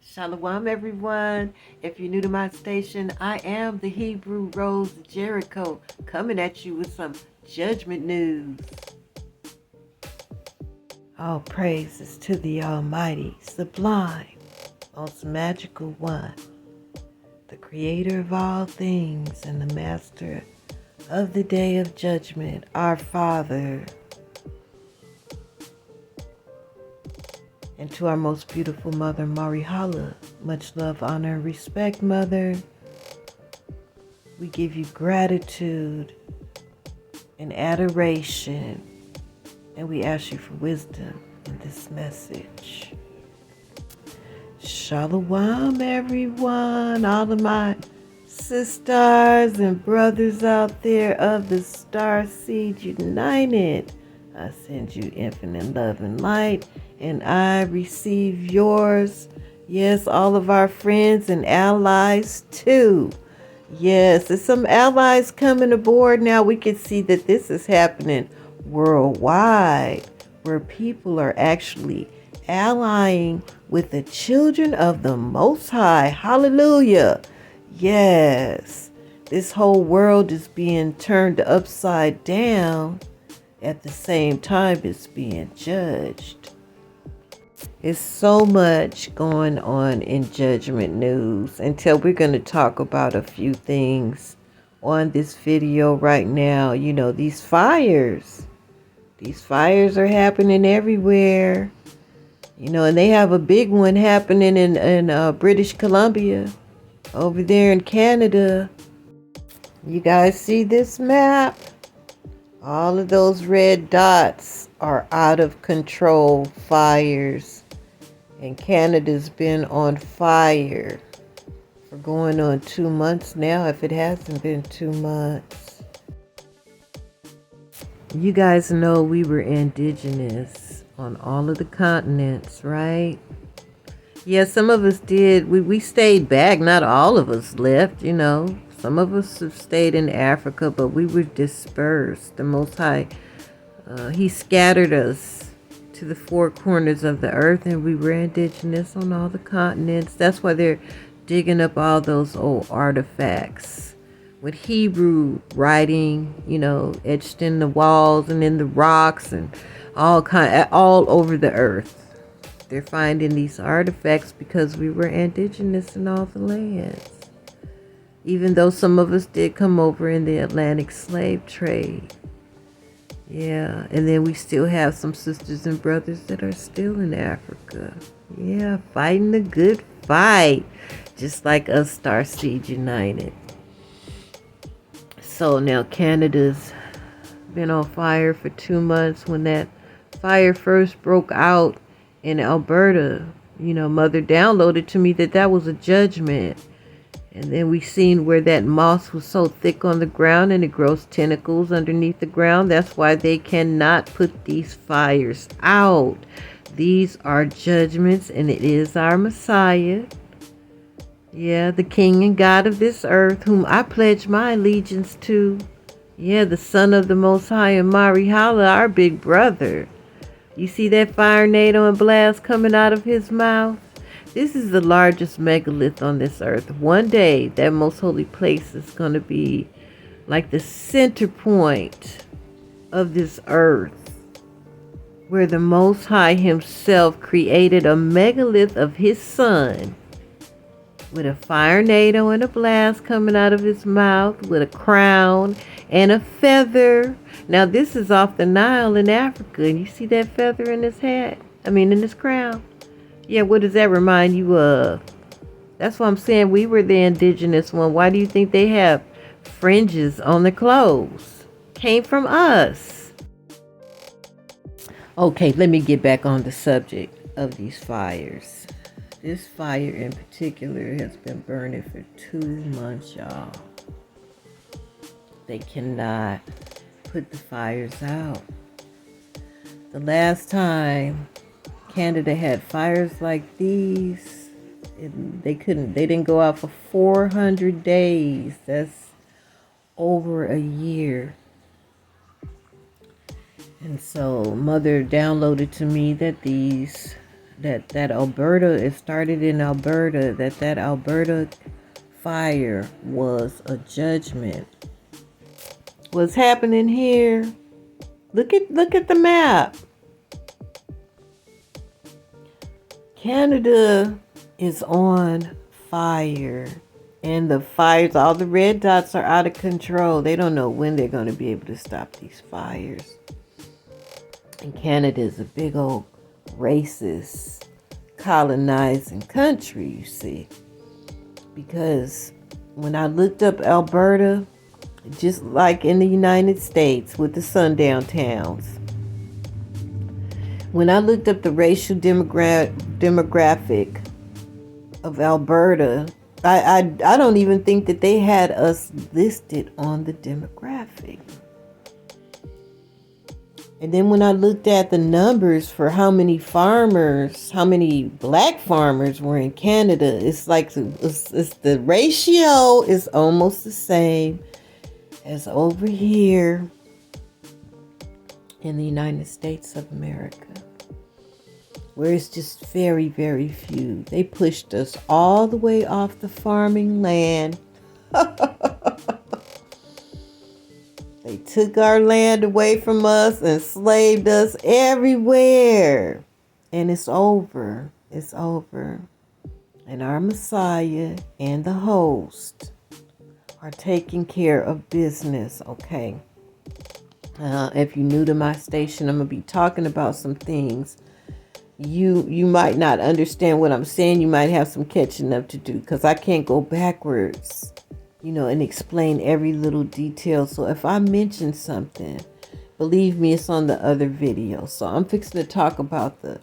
Shalom, everyone. If you're new to my station, I am the Hebrew Rose Jericho, coming at you with some judgment news. All praises to the Almighty, sublime, most magical one, the creator of all things and the master of the day of judgment, our Father. And to our most beautiful mother, Marihala, much love, honor, and respect, Mother. We give you gratitude and adoration, and we ask you for wisdom in this message. Shalom, everyone, all of my sisters and brothers out there of the Star Seed United. I send you infinite love and light, and I receive yours. Yes, all of our friends and allies too. Yes, there's some allies coming aboard now. We can see that this is happening worldwide, where people are actually allying with the children of the Most High. Hallelujah. Yes, this whole world is being turned upside down. At the same time, it's being judged. It's so much going on in judgment news until we're going to talk about a few things on this video right now. You know, these fires are happening everywhere. You know, and they have a big one happening in British Columbia, over there in Canada. You guys see this map? All of those red dots are out of control fires. And Canada's been on fire for going on 2 months now, if it hasn't been 2 months. You guys know we were indigenous on all of the continents, right? Yeah, some of us did. We stayed back. Not all of us left, you know. Some of us have stayed in Africa, but we were dispersed. The Most High, He scattered us to the four corners of the earth, and we were indigenous on all the continents. That's why they're digging up all those old artifacts with Hebrew writing, you know, etched in the walls and in the rocks and all over the earth. They're finding these artifacts because we were indigenous in all the lands. Even though some of us did come over in the Atlantic slave trade. Yeah, and then we still have some sisters and brothers that are still in Africa. Yeah, fighting the good fight. Just like us, Starseed United. So now Canada's been on fire for 2 months. When that fire first broke out in Alberta, you know, Mother downloaded to me that was a judgment. And then we seen where that moss was so thick on the ground and it grows tentacles underneath the ground. That's why they cannot put these fires out. These are judgments, and it is our Messiah. Yeah, the King and God of this earth, whom I pledge my allegiance to. Yeah, the Son of the Most High, and Marihala, our big brother. You see that fire, NATO, and blast coming out of his mouth? This is the largest megalith on this earth. One day, that most holy place is going to be like the center point of this earth, where the Most High Himself created a megalith of His Son, with a fire NATO and a blast coming out of his mouth, with a crown and a feather. Now, this is off the Nile in Africa, and you see that feather in his hat? In his crown. Yeah, what does that remind you of? That's what I'm saying. We were the indigenous one. Why do you think they have fringes on their clothes? Came from us. Okay, let me get back on the subject of these fires. This fire in particular has been burning for 2 months, y'all. They cannot put the fires out. The last time Canada had fires like these, they didn't go out for 400 days. That's over a year. And so Mother downloaded to me that these that Alberta, it started in Alberta, that Alberta fire was a judgment. What's happening here? Look at the map. Canada is on fire. And the fires, all the red dots are out of control. They don't know when they're going to be able to stop these fires. And Canada is a big old racist, colonizing country, you see. Because when I looked up Alberta, just like in the United States with the sundown towns, when I looked up the racial demographic of Alberta, I don't even think that they had us listed on the demographic. And then when I looked at the numbers for how many black farmers were in Canada, it's like the ratio is almost the same as over here in the United States of America, where it's just very, very few. They pushed us all the way off the farming land. They took our land away from us and enslaved us everywhere. And it's over. It's over. And our Messiah and the host are taking care of business, okay? If you're new to my station, I'm going to be talking about some things. You might not understand what I'm saying. You might have some catching up to do because I can't go backwards, and explain every little detail. So if I mention something, believe me, it's on the other video. So I'm fixing to talk about the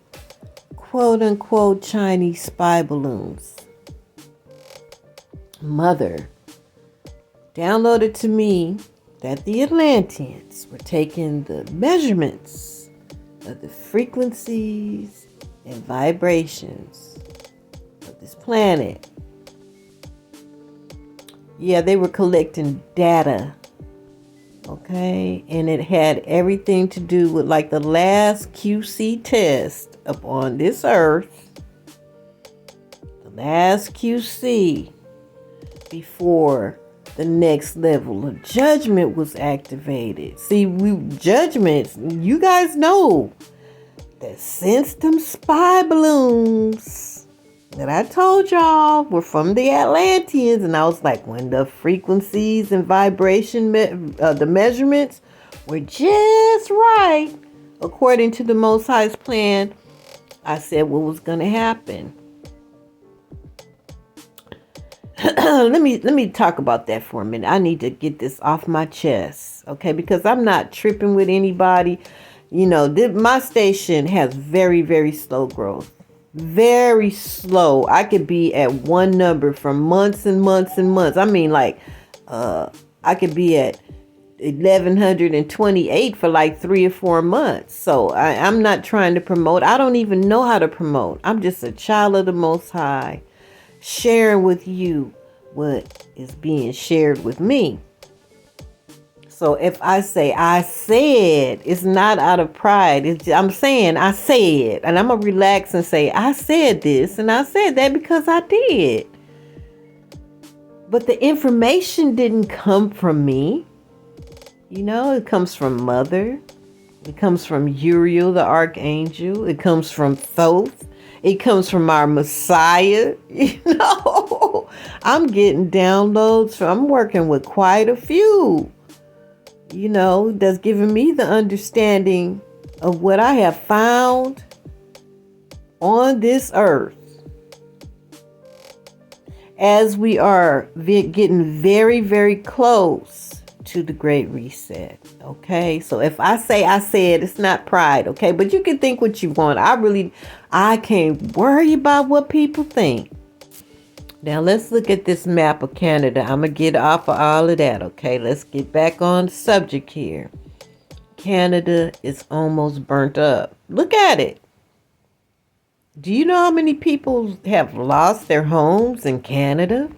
quote unquote Chinese spy balloons. Mother downloaded to me that the Atlanteans were taking the measurements of the frequencies and vibrations of this planet. Yeah, they were collecting data, okay? And it had everything to do with like the last QC test upon this earth. The last QC before the next level of judgment was activated. See, judgments, you guys know that since them spy balloons that I told y'all were from the Atlanteans, and I was like, when the frequencies and vibration, the measurements were just right, according to the Most High's plan, I said what was going to happen. Let me talk about that for a minute. I need to get this off my chest, okay? Because I'm not tripping with anybody. My station has very, very slow growth. Very slow. I could be at one number for months and months and months. I mean, like, I could be at 1128 for like 3 or 4 months. So I'm not trying to promote. I don't even know how to promote. I'm just a child of the Most High, sharing with you what is being shared with me. So if I say I said, it's not out of pride. I'm saying I said, and I'm going to relax and say I said this and I said that because I did. But the information didn't come from me. It comes from Mother. It comes from Uriel, the Archangel. It comes from Thoth. It comes from our Messiah. I'm getting downloads. I'm working with quite a few. That's giving me the understanding of what I have found on this earth as we are getting very, very close to the Great Reset. Okay, so if I say I said, it's not pride. Okay, but you can think what you want. I can't worry about what people think. Now, let's look at this map of Canada. I'm going to get off of all of that, okay? Let's get back on the subject here. Canada is almost burnt up. Look at it. Do you know how many people have lost their homes in Canada?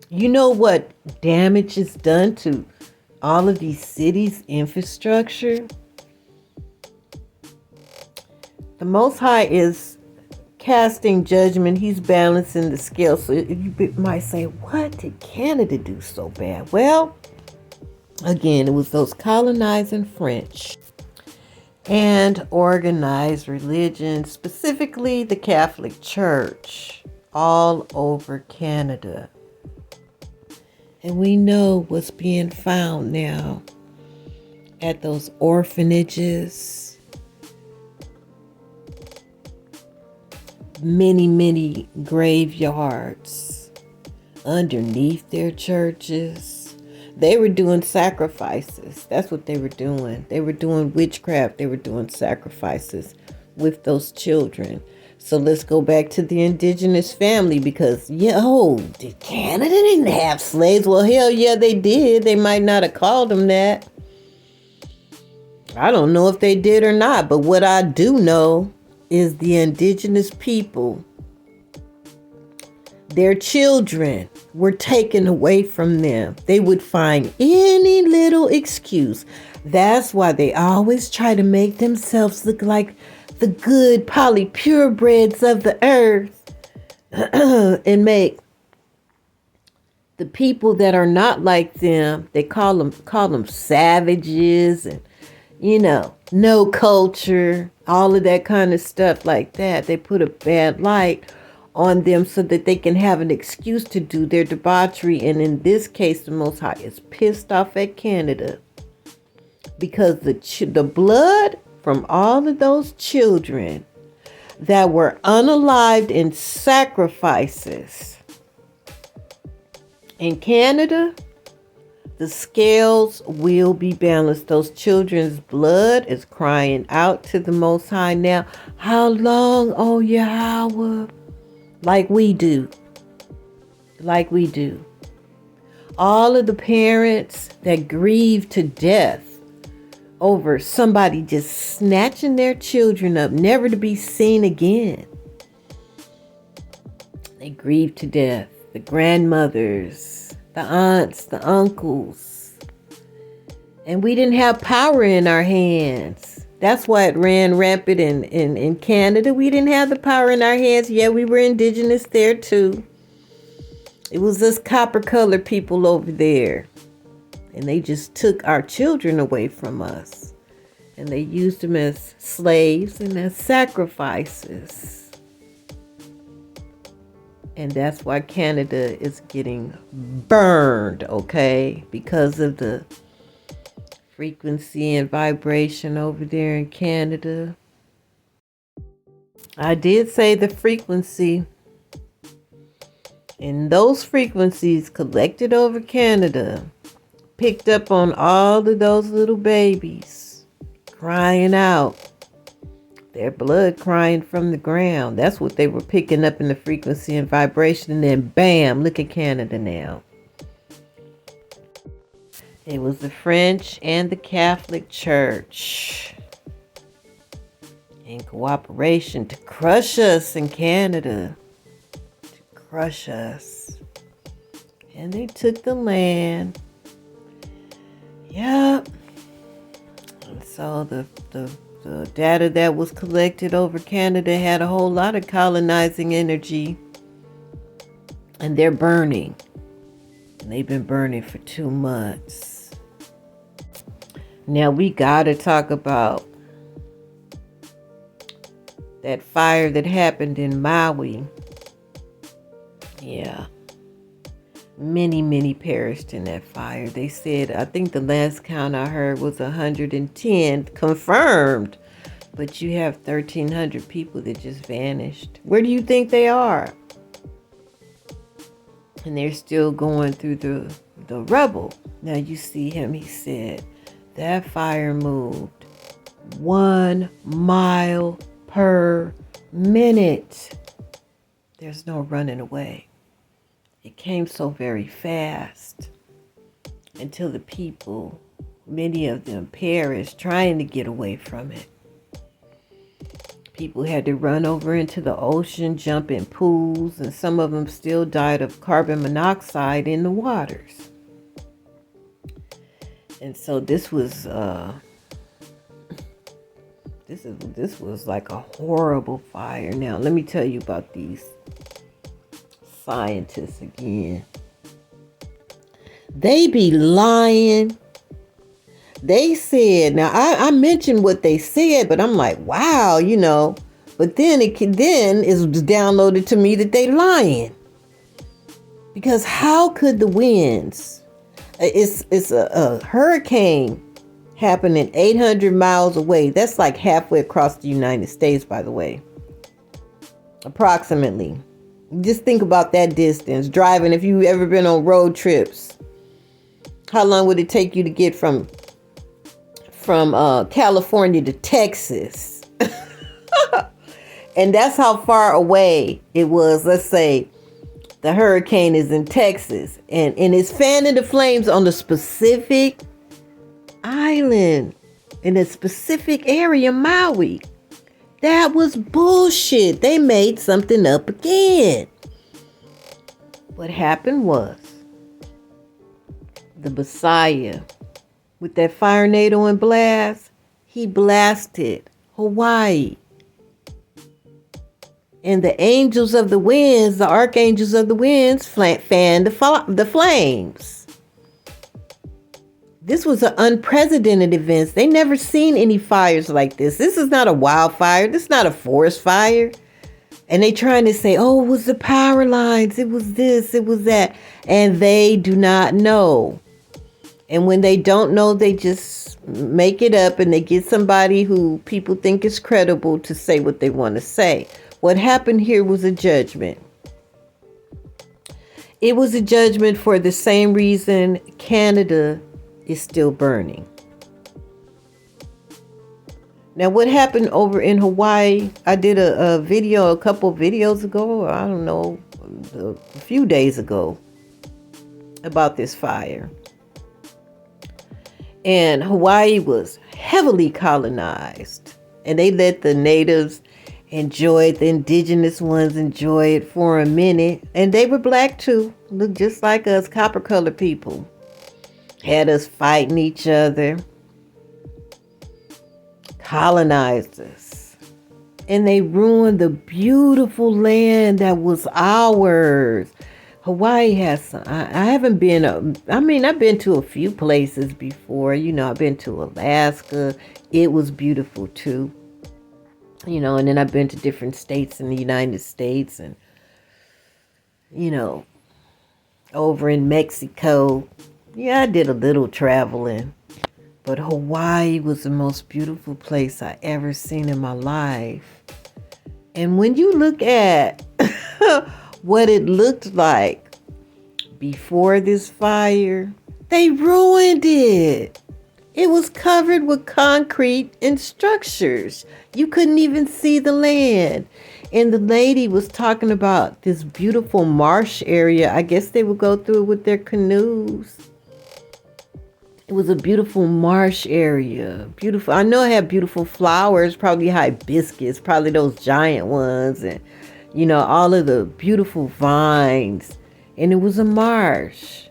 You know what damage is done to all of these cities' infrastructure? The Most High is casting judgment. He's balancing the scale. So you might say, what did Canada do so bad? Well, again, it was those colonizing French and organized religion, specifically the Catholic Church, all over Canada. And we know what's being found now at those orphanages, many graveyards underneath their churches. They were doing sacrifices. That's what they were doing. They were doing witchcraft. They were doing sacrifices with those children. So let's go back to the indigenous family, because, did Canada didn't have slaves? Well, hell yeah, they did. They might not have called them that. I don't know if they did or not, but what I do know is the indigenous people, their children were taken away from them. They would find any little excuse. That's why they always try to make themselves look like the good purebreds of the earth and make the people that are not like them, they call them savages and, no culture, all of that kind of stuff like that. They put a bad light on them so that they can have an excuse to do their debauchery. And in this case, the Most High is pissed off at Canada because the blood from all of those children that were unalived in sacrifices in Canada, the scales will be balanced. Those children's blood is crying out to the Most High now. How long, oh Yahweh? Like we do. All of the parents that grieve to death over somebody just snatching their children up, never to be seen again. They grieve to death. The grandmothers, the aunts, the uncles. And we didn't have power in our hands. That's why it ran rampant in Canada. We didn't have the power in our hands. Yeah, we were indigenous there too. It was us copper-colored people over there. And they just took our children away from us. And they used them as slaves and as sacrifices. And that's why Canada is getting burned, okay? Because of the frequency and vibration over there in Canada. I did say the frequency. And those frequencies collected over Canada picked up on all of those little babies crying out, their blood crying from the ground. That's what they were picking up in the frequency and vibration. And then bam, look at Canada now. It was the French and the Catholic Church in cooperation to crush us in Canada. To crush us. And they took the land. Yep. And so the data that was collected over Canada had a whole lot of colonizing energy. And they're burning. And they've been burning for 2 months. Now we gotta talk about that fire that happened in Maui. Yeah. Many perished in that fire. They said, I think the last count I heard was 110 confirmed. But you have 1,300 people that just vanished. Where do you think they are? And they're still going through the rubble. Now you see him, he said, that fire moved 1 mile per minute. There's no running away. It came so very fast until the people, many of them perished trying to get away from it. People had to run over into the ocean, jump in pools, and some of them still died of carbon monoxide in the waters. And so this was This was like a horrible fire. Now, let me tell you about these scientists again. They be lying. They said, now I mentioned what they said, but I'm like, wow, But then it's downloaded to me that they lying. Because how could the winds? It's a hurricane happening 800 miles away. That's like halfway across the United States, by the way. Approximately. Just think about that distance. Driving, if you've ever been on road trips. How long would it take you to get from California to Texas? And that's how far away it was. Let's say the hurricane is in Texas and it's fanning the flames on the specific island in a specific area, Maui. That was bullshit. They made something up again. What happened was the Messiah, with that fire tornado and blast, he blasted Hawaii. And the angels of the winds, the archangels of the winds, fanned the flames. This was an unprecedented event. They never seen any fires like this. This is not a wildfire. This is not a forest fire. And they trying to say, oh, it was the power lines. It was this, it was that. And they do not know. And when they don't know, they just make it up and they get somebody who people think is credible to say what they want to say. What happened here was a judgment. It was a judgment for the same reason Canada is still burning. Now, what happened over in Hawaii, I did a video a couple of videos ago, or I don't know, a few days ago, about this fire. And Hawaii was heavily colonized. And they let the natives enjoy it, the indigenous ones enjoy it for a minute. And they were black too, look just like us, copper colored people. Had us fighting each other. Colonized us. And they ruined the beautiful land that was ours. Hawaii has some, I haven't been, I've been to a few places before. I've been to Alaska. It was beautiful too. And then I've been to different states in the United States and, over in Mexico. Yeah, I did a little traveling. But Hawaii was the most beautiful place I ever seen in my life. And when you look at what it looked like before this fire, they ruined it. It was covered with concrete and structures. You couldn't even see the land. And the lady was talking about this beautiful marsh area. I guess they would go through it with their canoes. It was a beautiful marsh area. Beautiful. I know it had beautiful flowers, probably hibiscus, probably those giant ones. And, all of the beautiful vines. And it was a marsh.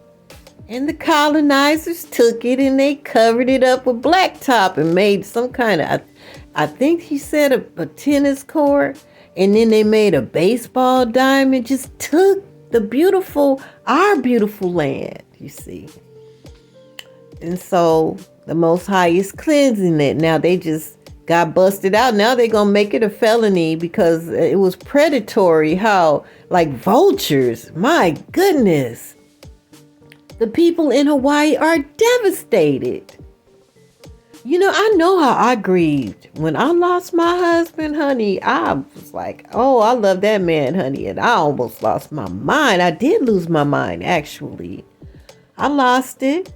And the colonizers took it and they covered it up with blacktop and made some kind of, I think he said a tennis court. And then they made a baseball diamond. Just took our beautiful land, you see. And so the Most High is cleansing it. Now they just got busted out. Now they're going to make it a felony because it was predatory. How, like vultures. My goodness. The people in Hawaii are devastated. I know how I grieved. When I lost my husband, honey, I was like, oh, I love that man, honey. And I almost lost my mind. I did lose my mind, actually. I lost it.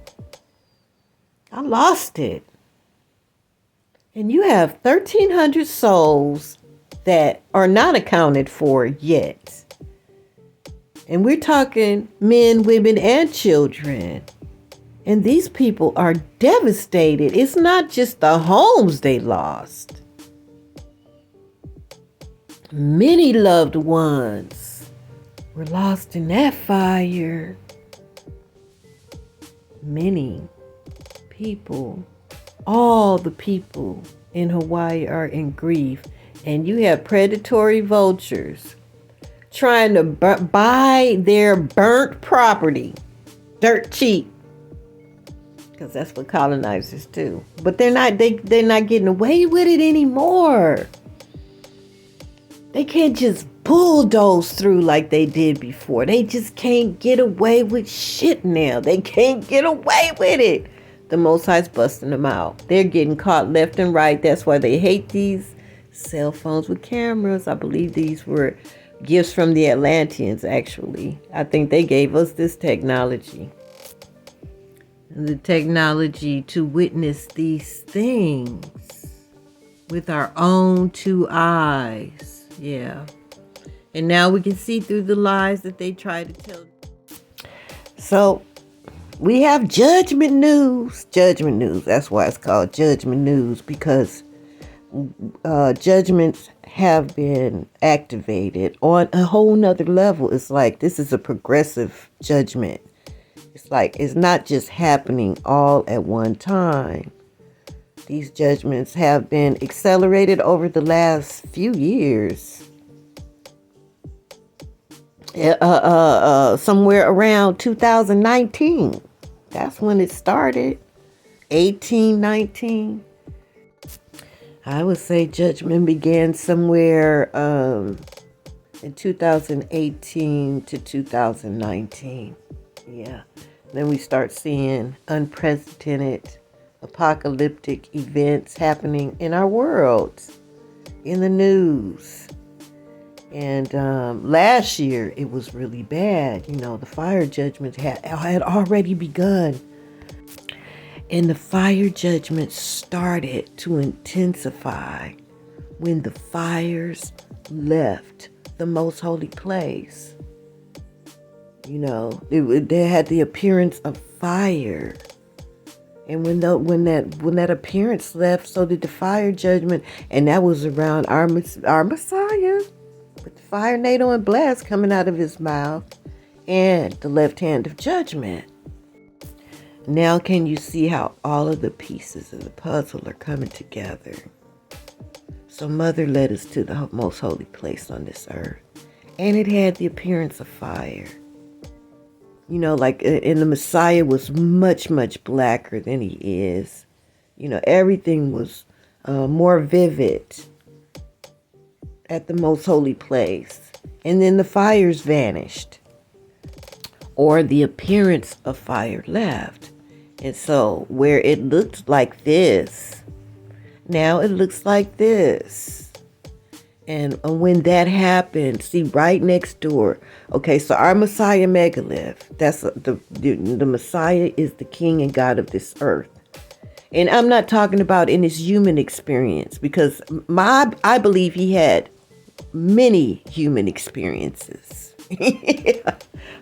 And you have 1,300 souls that are not accounted for yet. And we're talking men, women, and children. And these people are devastated. It's not just the homes they lost. Many loved ones were lost in that fire. Many people, all the people in Hawaii are in grief. And you have predatory vultures trying to buy their burnt property dirt cheap, because that's what colonizers do. But they're not getting away with it anymore. They can't just bulldoze through like they did before. They just can't get away with shit now. They can't get away with it. The Most High's busting them out. They're getting caught left and right. That's why they hate these cell phones with cameras. I believe these were gifts from the Atlanteans, actually. I think they gave us this technology. The technology to witness these things with our own two eyes. Yeah. And now we can see through the lies that they try to tell. So we have judgment news. Judgment news. That's why it's called judgment news, because judgments have been activated on a whole nother level. It's like this is a progressive judgment. It's like it's not just happening all at one time. These judgments have been accelerated over the last few years. Somewhere around 2019. That's when it started. 18, 19. I would say judgment began somewhere in 2018 to 2019. Yeah. Then we start seeing unprecedented apocalyptic events happening in our world, in the news. And last year it was really bad. You know, the fire judgment had already begun. And the fire judgment started to intensify when the fires left the most holy place. You know, they had the appearance of fire. And when that appearance left, so did the fire judgment. And that was around our Messiah, with the fire, NATO, and blast coming out of his mouth, and the left hand of judgment. Now can you see how all of the pieces of the puzzle are coming together? So Mother led us to the most holy place on this earth. And it had the appearance of fire. You know, like, and the Messiah was much, much blacker than he is. You know, everything was more vivid at the most holy place. And then the fires vanished, or the appearance of fire left. And so where it looked like this, now it looks like this. And when that happened, see, right next door. Okay, so our Messiah megalith, that's the Messiah is the king and God of this earth. And I'm not talking about in his human experience, because I believe he had many human experiences.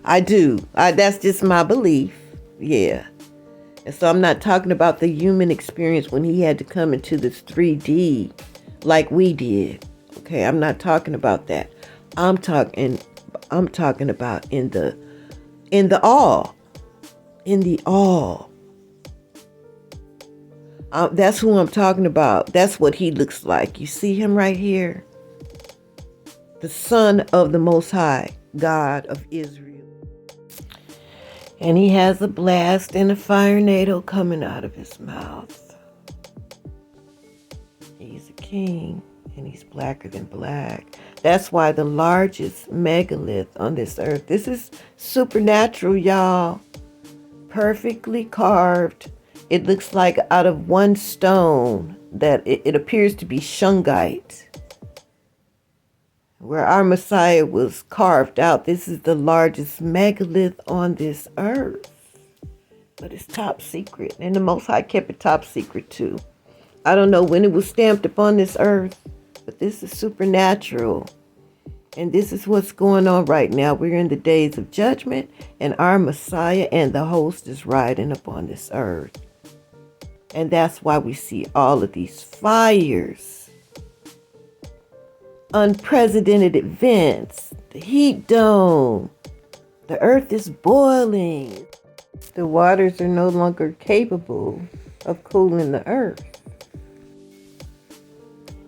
I do. That's just my belief. Yeah. And so I'm not talking about the human experience when he had to come into this 3D like we did. Okay, I'm not talking about that. I'm talking about in the all. In the all. That's who I'm talking about. That's what he looks like. You see him right here? The Son of the Most High, God of Israel. And he has a blast and a fire NATO coming out of his mouth. He's a king, and he's blacker than black. That's why the largest megalith on this earth. This is supernatural, y'all. Perfectly carved. It looks like out of one stone that it appears to be shungite. Where our Messiah was carved out. This is the largest megalith on this earth. But it's top secret. And the Most High kept it top secret too. I don't know when it was stamped upon this earth. But this is supernatural. And this is what's going on right now. We're in the days of judgment. And our Messiah and the host is riding upon this earth. And that's why we see all of these fires. Unprecedented events. The heat dome. The earth is boiling. The waters are no longer capable of cooling the earth.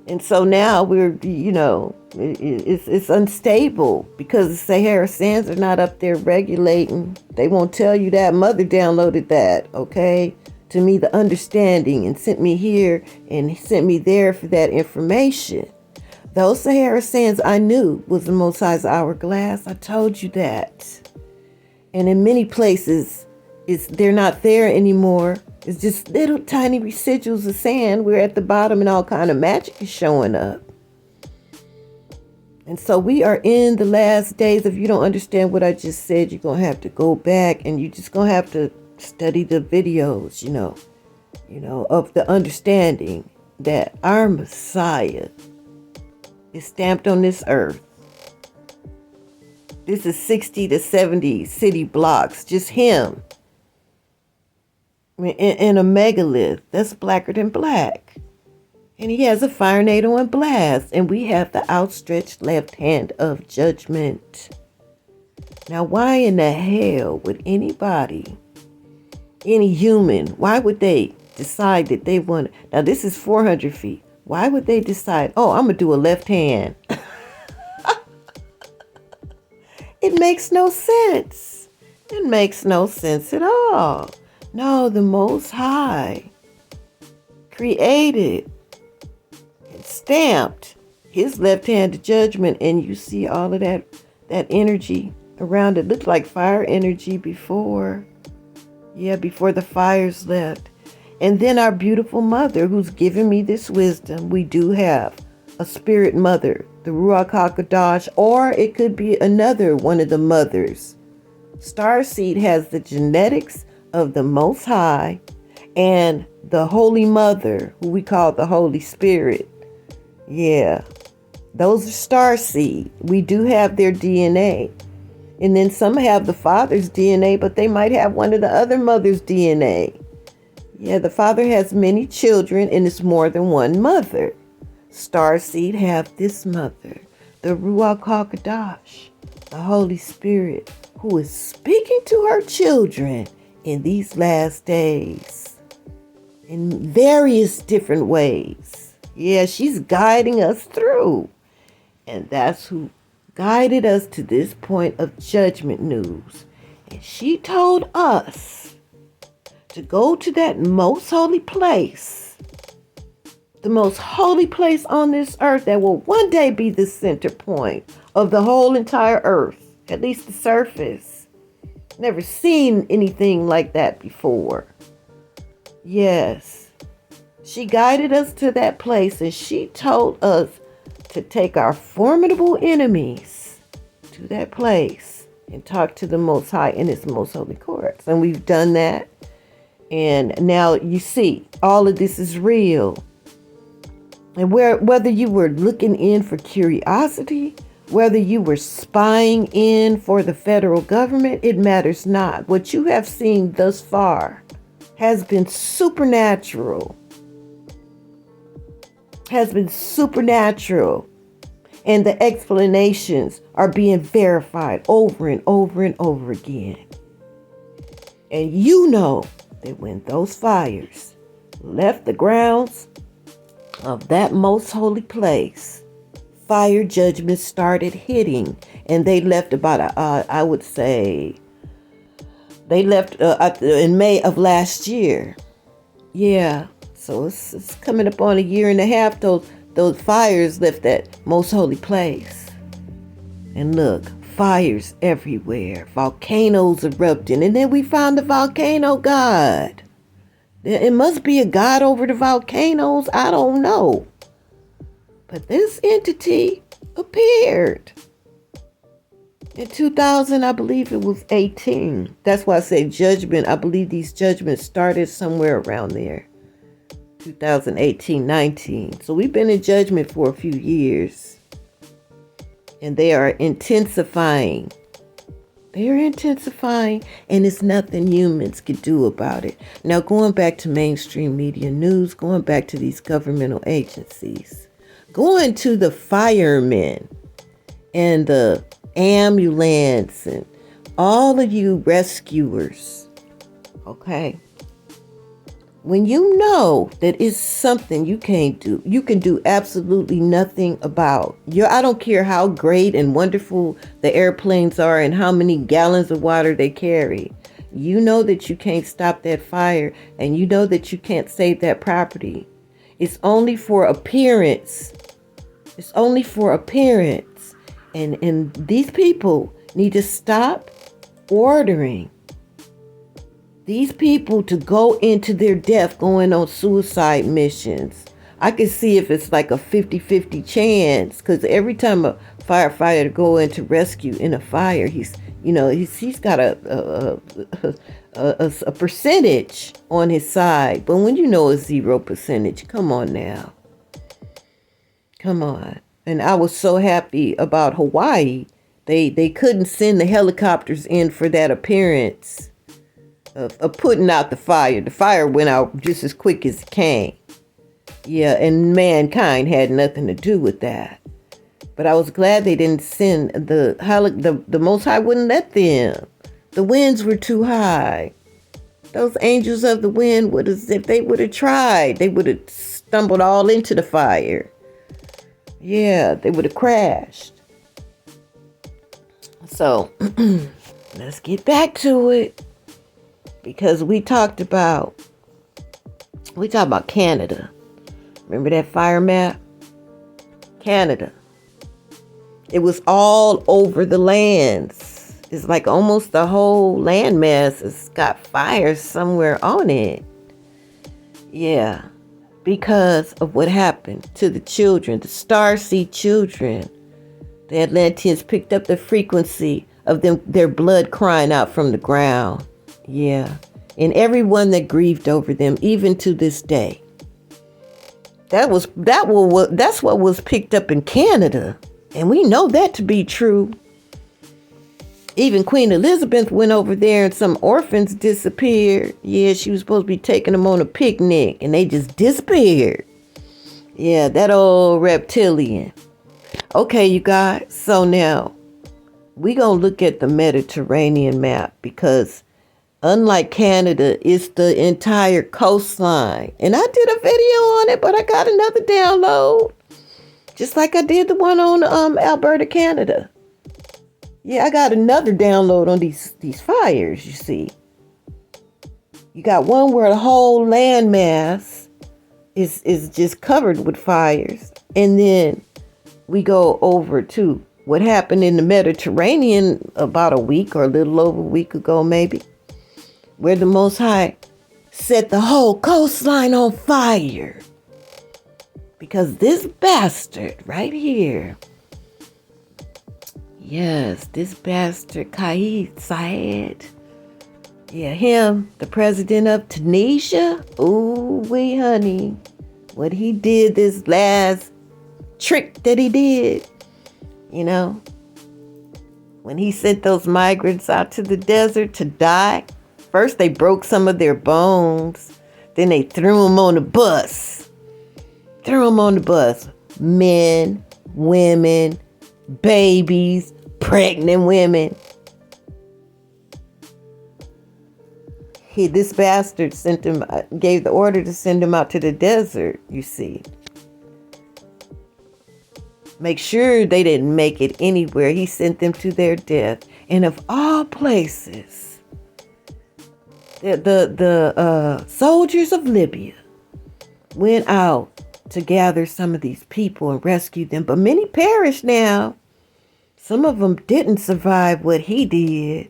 And so now it's unstable because the Sahara sands are not up there regulating. They won't tell you that. Mother downloaded that, okay, to me, the understanding, and sent me here and sent me there for that information. Those Sahara sands I knew was the Most High's hourglass. I told you that. And in many places, they're not there anymore. It's just little tiny residuals of sand. We're at the bottom and all kind of magic is showing up. And so we are in the last days. If you don't understand what I just said, you're going to have to go back and you're just going to have to study the videos, of the understanding that our Messiah is stamped on this earth. This is 60 to 70 city blocks, just him. In a megalith that's blacker than black. And he has a fire NATO and blast. And we have the outstretched left hand of judgment. Now, why in the hell would anybody, any human, why would they decide that they want, now this is 400 feet. Why would they decide, I'm going to do a left hand? It makes no sense. It makes no sense at all. No, the Most High created and stamped his left-handed judgment, and you see all of that energy around it. Looked like fire energy before. Yeah, before the fires left. And then our beautiful mother who's given me this wisdom. We do have a spirit mother, the Ruach HaKodesh, or it could be another one of the mothers. Starseed has the genetics of the Most High and the Holy Mother, who we call the Holy Spirit. Yeah, those are starseed. We do have their DNA. And then some have the father's DNA, but they might have one of the other mother's DNA. Yeah, the father has many children, and it's more than one mother. Starseed have this mother, the Ruach HaKodesh, the Holy Spirit, who is speaking to her children in these last days in various different ways. Yeah, she's guiding us through. And that's who guided us to this point of judgment news. And she told us to go to that most holy place, the most holy place on this earth that will one day be the center point of the whole entire earth, at least the surface. Never seen anything like that before. Yes. She guided us to that place, and she told us to take our formidable enemies to that place and talk to the Most High in His most holy courts. And we've done that. And now you see, all of this is real. And whether you were looking in for curiosity, whether you were spying in for the federal government, it matters not. What you have seen thus far has been supernatural. And the explanations are being verified over and over and over again. And you know that when those fires left the grounds of that most holy place, fire judgment started hitting, and they left about I would say they left in May of last year. Yeah, so it's coming up on a year and a half. Those fires left that most holy place, and look, fires everywhere, volcanoes erupting, and then we found the volcano god. It must be a god over the volcanoes. I don't know. But this entity appeared in 2000, I believe it was 18. That's why I say judgment. I believe these judgments started somewhere around there. 2018, 19. So we've been in judgment for a few years. And they are intensifying. They're intensifying, and it's nothing humans can do about it. Now, going back to mainstream media news, going back to these governmental agencies, going to the firemen and the ambulance and all of you rescuers, okay? When you know that it's something you can't do, you can do absolutely nothing about. I don't care how great and wonderful the airplanes are and how many gallons of water they carry. You know that you can't stop that fire, and you know that you can't save that property. It's only for appearance. It's only for appearance. And these people need to stop ordering these people to go into their death going on suicide missions. I can see if it's like a 50-50 chance, because every time a firefighter go in to rescue in a fire, he's got a percentage on his side. But when you know a 0%, come on now. Come on. And I was so happy about Hawaii. They couldn't send the helicopters in for that appearance of putting out the fire. The fire went out just as quick as it came. Yeah, and mankind had nothing to do with that. But I was glad they didn't send the Most High wouldn't let them. The winds were too high. Those angels of the wind if they would have tried, they would have stumbled all into the fire. Yeah, they would have crashed. So let's get back to it. Because we talked about Canada. Remember that fire map? Canada. It was all over the lands. It's like almost the whole landmass has got fires somewhere on it. Yeah. Because of what happened to the children, the Starseed children. The Atlanteans picked up the frequency of their blood crying out from the ground. Yeah, and everyone that grieved over them, even to this day. That's what was picked up in Canada, and we know that to be true. Even Queen Elizabeth went over there, and some orphans disappeared. Yeah, she was supposed to be taking them on a picnic, and they just disappeared. Yeah, that old reptilian. Okay, you guys. So now we gonna look at the Mediterranean map, because unlike Canada, it's the entire coastline. And I did a video on it, but I got another download. Just like I did the one on Alberta, Canada. Yeah, I got another download on these fires, you see. You got one where the whole landmass is just covered with fires. And then we go over to what happened in the Mediterranean about a week or a little over a week ago, maybe, where the Most High set the whole coastline on fire. Because this bastard right here, yes, this bastard Kais Saied, yeah, him, the president of Tunisia, ooh wee honey, what he did, this last trick that he did, you know, when he sent those migrants out to the desert to die. First, they broke some of their bones. Then they threw them on the bus. Men, women, babies, pregnant women. This bastard gave the order to send him out to the desert, you see. Make sure they didn't make it anywhere. He sent them to their death. And of all places, the soldiers of Libya went out to gather some of these people and rescue them. But many perished now. Some of them didn't survive what he did.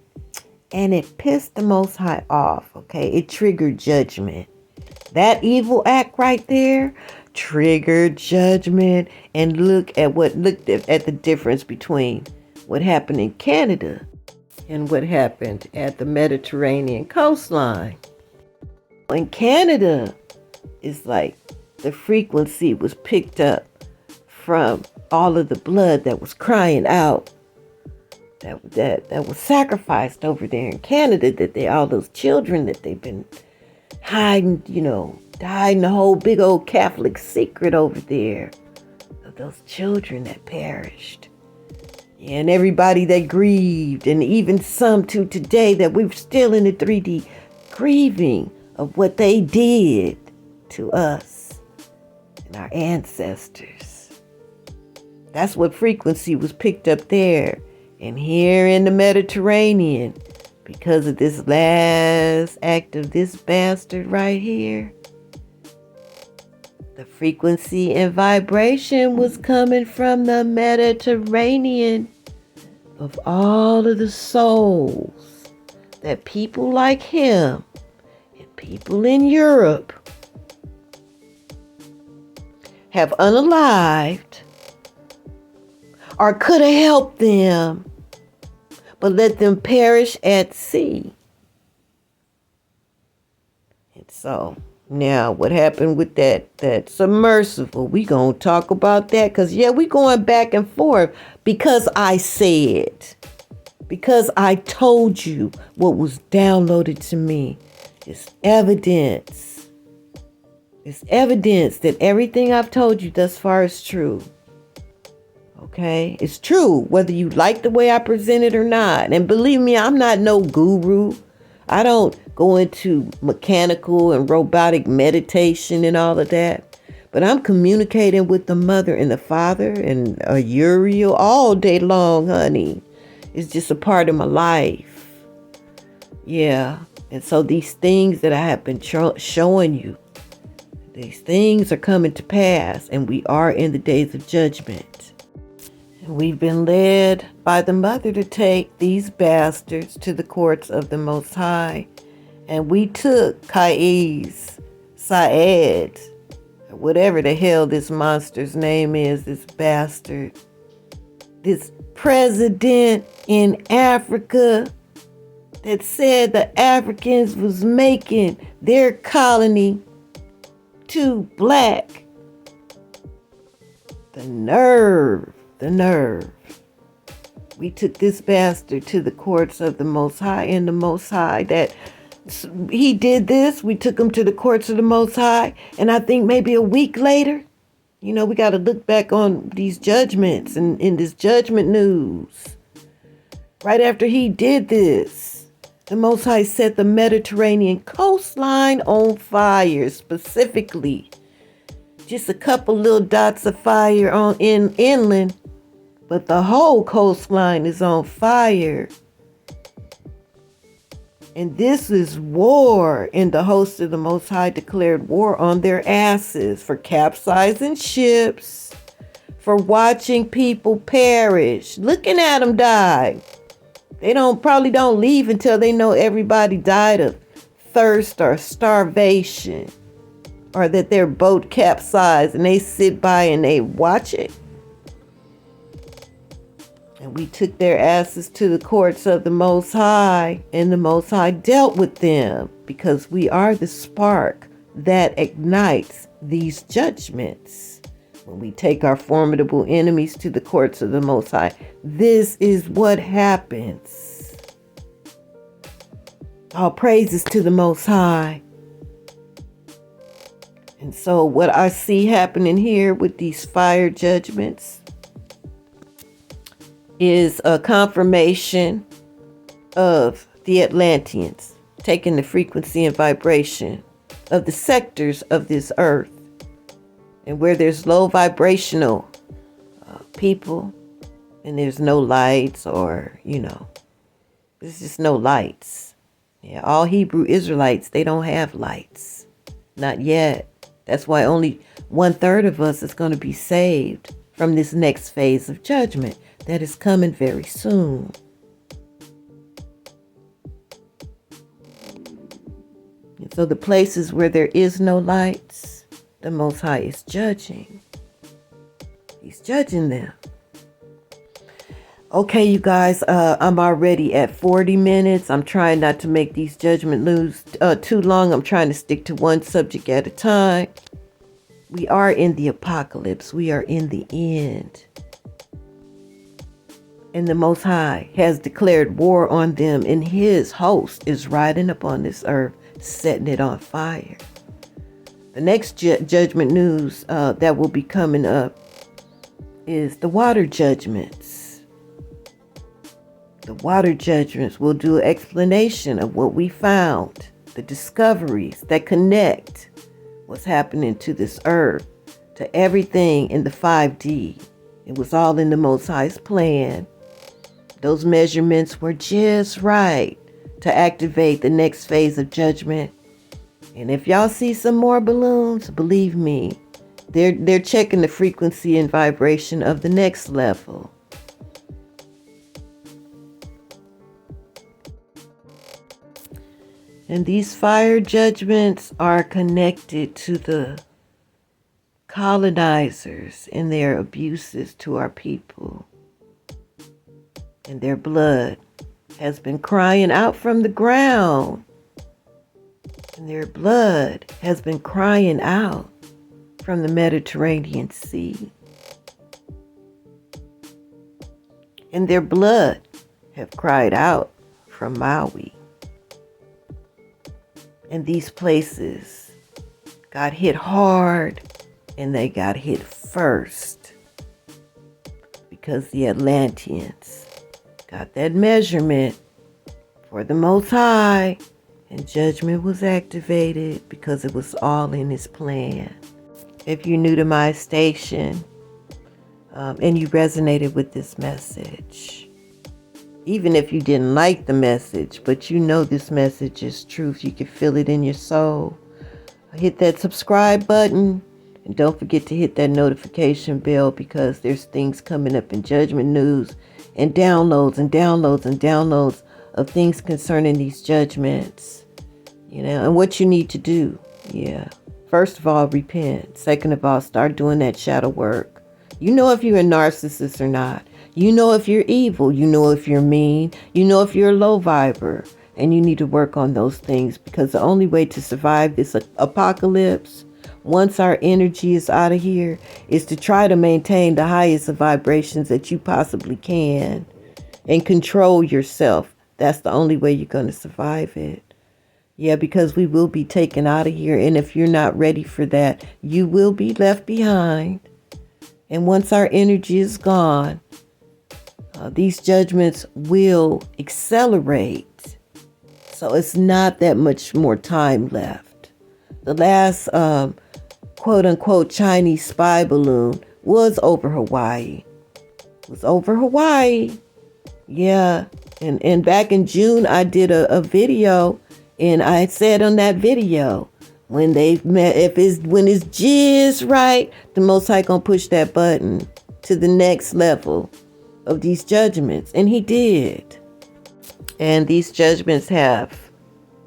And it pissed the Most High off, okay? It triggered judgment. That evil act right there triggered judgment. And look at the difference between what happened in Canada and what happened at the Mediterranean coastline. In Canada, it's like the frequency was picked up from all of the blood that was crying out, that was sacrificed over there in Canada, all those children that they've been hiding, hiding the whole big old Catholic secret over there of those children that perished. And everybody that grieved, and even some to today that we're still in the 3D grieving of what they did to us and our ancestors. That's what frequency was picked up there. And here in the Mediterranean, because of this last act of this bastard right here, the frequency and vibration was coming from the Mediterranean of all of the souls that people like him and people in Europe have unalived or could have helped them, but let them perish at sea. And so now what happened with that submersible? We gonna talk about that because we going back and forth because I said, because I told you what was downloaded to me. It's evidence. It's evidence that everything I've told you thus far is true. Okay, it's true, whether you like the way I present it or not. And believe me, I'm not no guru. I don't go into mechanical and robotic meditation and all of that. But I'm communicating with the mother and the father and Uriel all day long, honey. It's just a part of my life. Yeah. And so these things that I have been showing you, these things are coming to pass. And we are in the days of judgment. We've been led by the mother to take these bastards to the courts of the Most High. And we took Qais, Saed, whatever the hell this monster's name is, this bastard, this president in Africa that said the Africans was making their colony too black. The nerve. The nerve. We took this bastard to the courts of the Most High, and the Most High that he did this. We took him to the courts of the Most High, and I think maybe a week later, we got to look back on these judgments and in this judgment news. Right after he did this, the Most High set the Mediterranean coastline on fire, specifically. Just a couple little dots of fire inland. But the whole coastline is on fire. And this is war. And the host of the Most High declared war on their asses for capsizing ships, for watching people perish, looking at them die. They probably don't leave until they know everybody died of thirst or starvation, or that their boat capsized and they sit by and they watch it. And we took their asses to the courts of the Most High, and the Most High dealt with them because we are the spark that ignites these judgments. When we take our formidable enemies to the courts of the Most High, this is what happens. All praises to the Most High. And so what I see happening here with these fire judgments is a confirmation of the Atlanteans taking the frequency and vibration of the sectors of this earth. And where there's low vibrational people and there's no lights or, there's just no lights. Yeah, all Hebrew Israelites, they don't have lights. Not yet. That's why only 1/3 of us is going to be saved from this next phase of judgment that is coming very soon. And so the places where there is no lights, the Most High is judging. He's judging them. Okay, you guys, I'm already at 40 minutes. I'm trying not to make these judgment news too long. I'm trying to stick to one subject at a time. We are in the apocalypse. We are in the end. And the Most High has declared war on them, and his host is riding upon this earth, setting it on fire. The next judgment news that will be coming up is the water judgments. The water judgments will do an explanation of what we found the discoveries that connect what's happening to this earth, to everything in the 5D. It was all in the Most High's plan. Those measurements were just right to activate the next phase of judgment. And if y'all see some more balloons, believe me, they're checking the frequency and vibration of the next level. And these fire judgments are connected to the colonizers and their abuses to our people. And their blood has been crying out from the ground. And their blood has been crying out from the Mediterranean Sea. And their blood have cried out from Maui. And these places got hit hard, and they got hit first because the Atlanteans got that measurement for the Most High, and judgment was activated because it was all in his plan. If you're new to my station and you resonated with this message, even if you didn't like the message, but you know this message is truth, you can feel it in your soul, hit that subscribe button. And don't forget to hit that notification bell, because there's things coming up in judgment news and downloads and downloads and downloads of things concerning these judgments. And what you need to do. First of all, repent. Second of all, start doing that shadow work. You know if you're a narcissist or not. You know if you're evil. You know if you're mean. You know if you're a low viber. And you need to work on those things, because the only way to survive this apocalypse, once our energy is out of here, is to try to maintain the highest of vibrations that you possibly can and control yourself. That's the only way you're going to survive it. Because we will be taken out of here. And if you're not ready for that, you will be left behind. And once our energy is gone, these judgments will accelerate. So it's not that much more time left. The last quote unquote Chinese spy balloon was over Hawaii. It was over Hawaii. And back in June, I did a video, and I said on that video, when it's just right, the Most High gonna push that button to the next level of these judgments. And he did. And these judgments have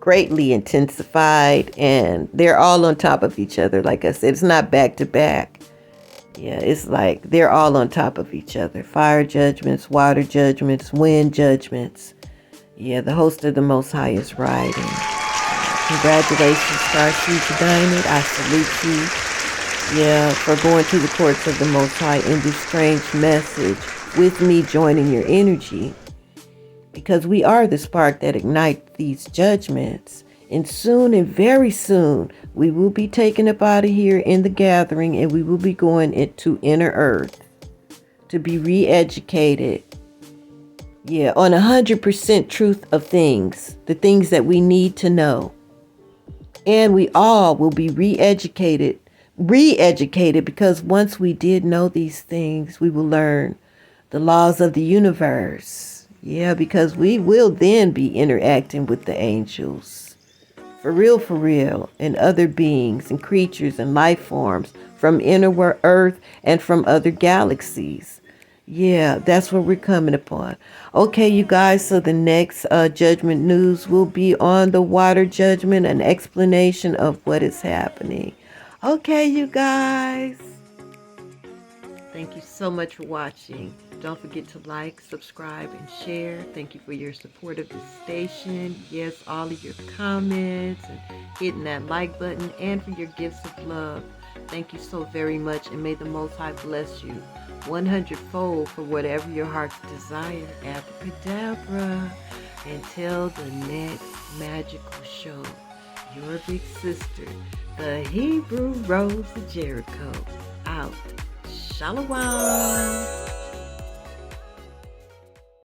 greatly intensified, and they're all on top of each other. Like I said, it's not back to back. It's like they're all on top of each other. Fire judgments, water judgments, wind judgments. The host of the Most High is riding. Congratulations, Starseed United. I salute you. For going to the courts of the Most High in this strange message with me joining your energy. Because we are the spark that ignites these judgments. And soon, and very soon, we will be taken up out of here in the gathering, and we will be going into inner earth to be re-educated. On 100% truth of things, the things that we need to know. And we all will be re-educated, because once we did know these things, we will learn the laws of the universe. Because we will then be interacting with the angels. For real, and other beings and creatures and life forms from inner earth and from other galaxies. That's what we're coming upon. Okay, you guys, so the next judgment news will be on the water judgment, an explanation of what is happening. Okay, you guys. Thank you so much for watching. Don't forget to like, subscribe, and share. Thank you for your support of this station. Yes, all of your comments and hitting that like button, and for your gifts of love. Thank you so very much, and may the Most High bless you 100-fold for whatever your heart's desire. Abracadabra. Until the next magical show, your big sister, the Hebrew Rose of Jericho, out. Shalom.